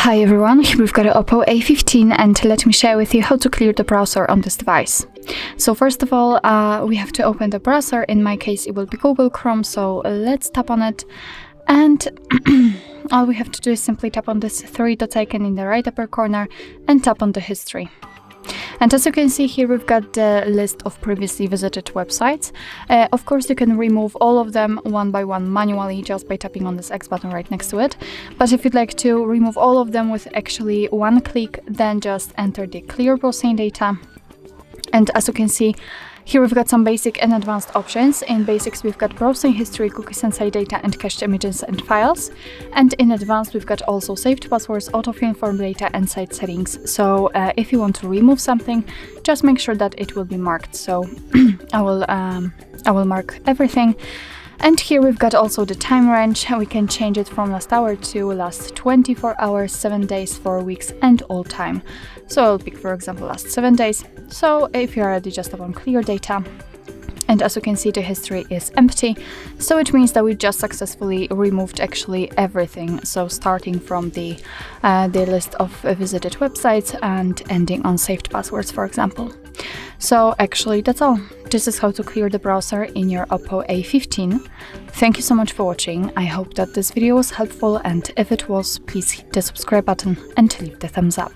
Hi everyone, here we've got an Oppo A15 and let me share with you how to clear the browser on this device. So first of all, we have to open the browser. In my case it will be Google Chrome, so let's tap on it, and all we have to do is simply tap on this three dot icon in the right upper corner and tap on the history. And as you can see here, we've got the list of previously visited websites. Of course, you can remove all of them one by one manually just by tapping on this X button right next to it. But if you'd like to remove all of them with actually one click, then just enter the clear browsing data. And as you can see, here we've got some basic and advanced options. In basics, we've got browsing history, cookies and site data, and cached images and files. And in advanced, we've got also saved passwords, autofill form data, and site settings. So if you want to remove something, just make sure that it will be marked. So I will mark everything. And here we've got also the time range. We can change it from last hour to last 24 hours, 7 days, 4 weeks, and all time. So I'll pick, for example, last 7 days. So if you're ready, just tap on clear data. And as you can see, the history is empty. So it means that we just successfully removed actually everything. So starting from the list of visited websites and ending on saved passwords, for example. So actually that's all. This is how to clear the browser in your Oppo A15. Thank you so much for watching. I hope that this video was helpful, and if it was, please hit the subscribe button and leave the thumbs up.